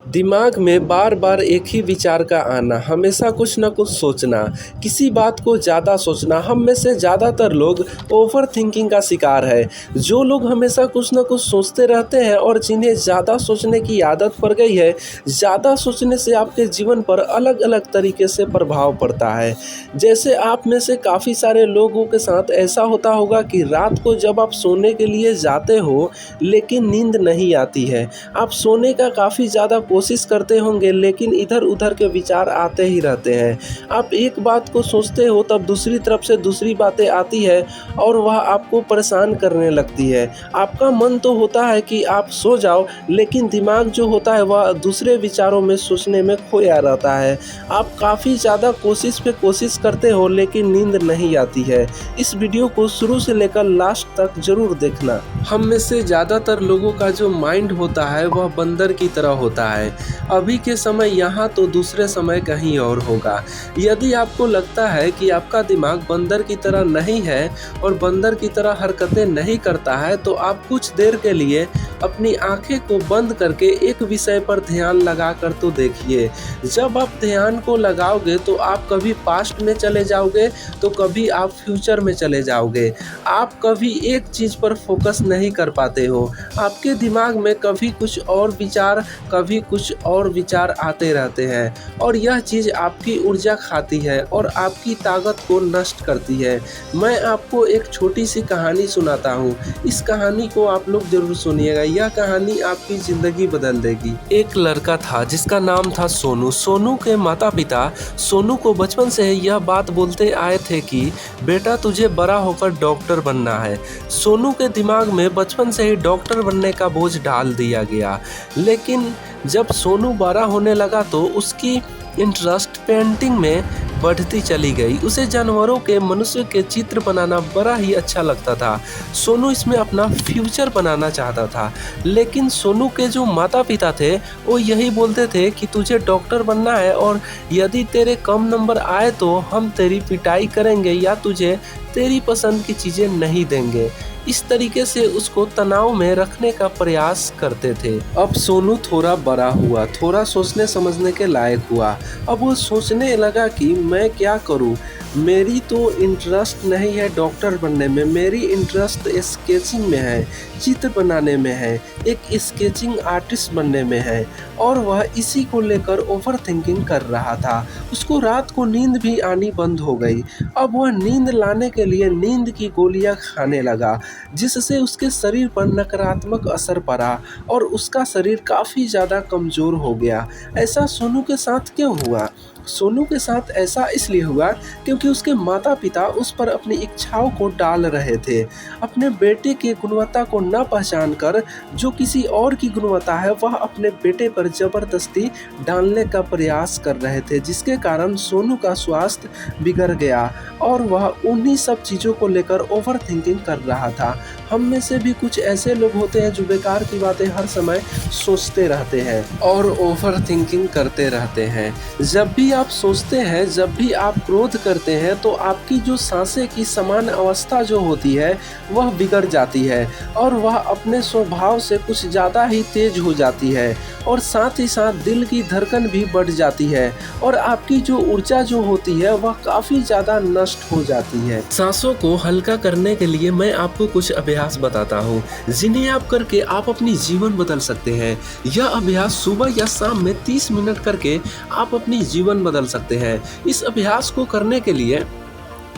दिमाग में बार बार एक ही विचार का आना, हमेशा कुछ न कुछ सोचना, किसी बात को ज़्यादा सोचना, हम में से ज़्यादातर लोग ओवर थिंकिंग का शिकार है। जो लोग हमेशा कुछ न कुछ सोचते रहते हैं और जिन्हें ज़्यादा सोचने की आदत पड़ गई है, ज़्यादा सोचने से आपके जीवन पर अलग अलग तरीके से प्रभाव पड़ता है। जैसे आप में से काफ़ी सारे लोगों के साथ ऐसा होता होगा कि रात को जब आप सोने के लिए जाते हो लेकिन नींद नहीं आती है, आप सोने का काफ़ी ज़्यादा कोशिश करते होंगे लेकिन इधर उधर के विचार आते ही रहते हैं। आप एक बात को सोचते हो तब दूसरी तरफ से दूसरी बातें आती है और वह आपको परेशान करने लगती है। आपका मन तो होता है कि आप सो जाओ, लेकिन दिमाग जो होता है वह दूसरे विचारों में सोचने में खोया रहता है। आप काफ़ी ज़्यादा कोशिश पे कोशिश करते हो लेकिन नींद नहीं आती है। इस वीडियो को शुरू से लेकर लास्ट तक ज़रूर देखना। हम में से ज़्यादातर लोगों का जो माइंड होता है वह बंदर की तरह होता है। अभी के समय यहाँ तो दूसरे समय कहीं और होगा। यदि आपको लगता है कि आपका दिमाग बंदर की तरह नहीं है और बंदर की तरह हरकतें नहीं करता है, तो आप कुछ देर के लिए अपनी आंखें को बंद करके एक विषय पर ध्यान लगा कर तो देखिए। जब आप ध्यान को लगाओगे तो आप कभी पास्ट में चले जाओगे तो कभी आप फ्यूचर में चले जाओगे। आप कभी एक चीज़ पर फोकस नहीं कर पाते हो। आपके दिमाग में कभी कुछ और विचार, कभी कुछ और विचार आते रहते हैं और यह चीज़ आपकी ऊर्जा खाती है और आपकी ताकत को नष्ट करती है। मैं आपको एक छोटी सी कहानी सुनाता हूँ। इस कहानी को आप लोग जरूर सुनिएगा। यह कहानी आपकी ज़िंदगी बदल देगी। एक लड़का था जिसका नाम था सोनू। सोनू के माता पिता सोनू को बचपन से यह बात बोलते आए थे कि बेटा तुझे बड़ा होकर डॉक्टर बनना है। सोनू के दिमाग में बचपन से ही डॉक्टर बनने का बोझ डाल दिया गया। लेकिन जब सोनू बड़ा होने लगा तो उसकी इंटरेस्ट पेंटिंग में बढ़ती चली गई। उसे जानवरों के, मनुष्य के चित्र बनाना बड़ा ही अच्छा लगता था। सोनू इसमें अपना फ्यूचर बनाना चाहता था। लेकिन सोनू के जो माता पिता थे वो यही बोलते थे कि तुझे डॉक्टर बनना है और यदि तेरे कम नंबर आए तो हम तेरी पिटाई करेंगे या तुझे तेरी पसंद की चीज़ें नहीं देंगे। इस तरीके से उसको तनाव में रखने का प्रयास करते थे। अब सोनू थोड़ा बड़ा हुआ, थोड़ा सोचने समझने के लायक हुआ। अब वो सोचने लगा कि मैं क्या करूं, मेरी तो इंटरेस्ट नहीं है डॉक्टर बनने में, मेरी इंटरेस्ट स्केचिंग में है, चित्र बनाने में है, एक स्केचिंग आर्टिस्ट बनने में है। और वह इसी को लेकर ओवर थिंकिंग कर रहा था। उसको रात को नींद भी आनी बंद हो गई। अब वह नींद लाने के लिए नींद की गोलियां खाने लगा, जिससे उसके शरीर पर नकारात्मक असर पड़ा और उसका शरीर काफ़ी ज़्यादा कमज़ोर हो गया। ऐसा सोनू के साथ क्यों हुआ? सोनू के साथ ऐसा इसलिए हुआ क्योंकि उसके माता पिता उस पर अपनी इच्छाओं को डाल रहे थे। अपने बेटे की गुणवत्ता को न पहचान कर जो किसी और की गुणवत्ता है वह अपने बेटे पर ज़बरदस्ती डालने का प्रयास कर रहे थे, जिसके कारण सोनू का स्वास्थ्य बिगड़ गया और वह उन्हीं सब चीज़ों को लेकर ओवर थिंकिंग कर रहा था। हम में से भी कुछ ऐसे लोग होते हैं जो बेकार की बातें हर समय सोचते रहते हैं और ओवर थिंकिंग करते रहते हैं। जब भी आप सोचते हैं, जब भी आप क्रोध करते हैं तो आपकी जो सांसें की समान अवस्था जो होती है वह बिगड़ जाती है और वह अपने स्वभाव से कुछ ज़्यादा ही तेज हो जाती है और साथ ही साथ दिल की धड़कन भी बढ़ जाती है और आपकी जो ऊर्जा जो होती है वह काफ़ी ज़्यादा नष्ट हो जाती है। सांसों को हल्का करने के लिए मैं आपको कुछ अभ्यास बताता हूँ, जिन्हें आप करके आप अपनी जीवन बदल सकते हैं। यह अभ्यास सुबह या शाम में 30 मिनट करके आप अपनी जीवन बदल सकते हैं। इस अभ्यास को करने के लिए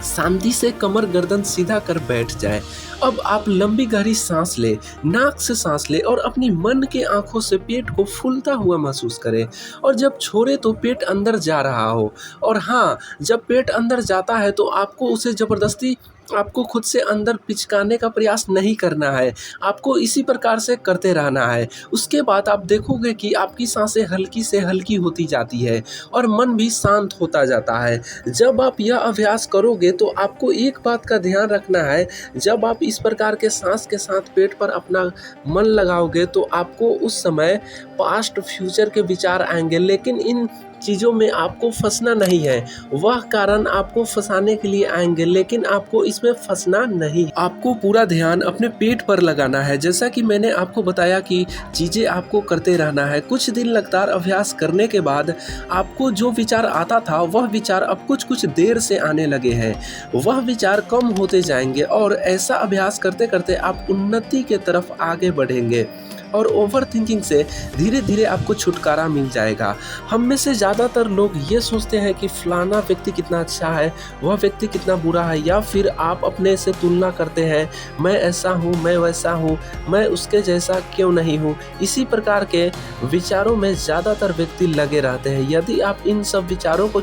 शांति से कमर गर्दन सीधा कर बैठ जाए। अब आप लंबी गहरी सांस ले, नाक से सांस ले और अपनी मन के आंखों से पेट को फूलता हुआ महसूस करें और जब छोड़े तो पेट अंदर जा रहा हो। और हाँ, जब पेट अंदर जाता है तो आपको उसे ज़बरदस्ती आपको खुद से अंदर पिचकाने का प्रयास नहीं करना है, आपको इसी प्रकार से करते रहना है। उसके बाद आप देखोगे कि आपकी सांसें हल्की से हल्की होती जाती है और मन भी शांत होता जाता है। जब आप यह अभ्यास करोगे तो आपको एक बात का ध्यान रखना है, जब आप इस प्रकार के सांस के साथ पेट पर अपना मन लगाओगे तो आपको उस समय पास्ट फ्यूचर के विचार आएंगे, लेकिन इन चीज़ों में आपको फंसना नहीं है। वह कारण आपको फंसाने के लिए आएंगे, लेकिन आपको इसमें फंसना नहीं। आपको पूरा ध्यान अपने पेट पर लगाना है। जैसा कि मैंने आपको बताया कि चीज़ें आपको करते रहना है। कुछ दिन लगातार अभ्यास करने के बाद आपको जो विचार आता था वह विचार अब कुछ कुछ देर से आने लगे हैं। वह विचार कम होते जाएंगे और ऐसा अभ्यास करते करते आप उन्नति के तरफ आगे बढ़ेंगे और ओवर थिंकिंग से धीरे धीरे आपको छुटकारा मिल जाएगा। हम में से ज़्यादातर लोग ये सोचते हैं कि फलाना व्यक्ति कितना अच्छा है, वह व्यक्ति कितना बुरा है, या फिर आप अपने से तुलना करते हैं, मैं ऐसा हूँ, मैं वैसा हूँ, मैं उसके जैसा क्यों नहीं हूँ। इसी प्रकार के विचारों में ज़्यादातर व्यक्ति लगे रहते हैं। यदि आप इन सब विचारों को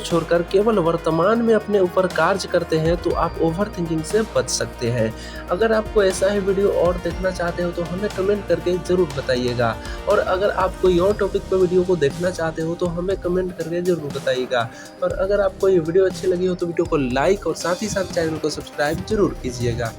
छोड़कर केवल वर्तमान में अपने ऊपर कार्य करते हैं तो आप ओवर थिंकिंग से बच सकते हैं। अगर आपको ऐसा ही वीडियो और देखना चाहते हो तो हमें कमेंट करके ज़रूर बताइएगा, और अगर आप कोई और टॉपिक पर वीडियो को देखना चाहते हो तो हमें कमेंट करके ज़रूर बताइएगा। और अगर आपको ये वीडियो अच्छी लगी हो तो वीडियो को लाइक और साथ ही साथ चैनल को सब्सक्राइब जरूर कीजिएगा।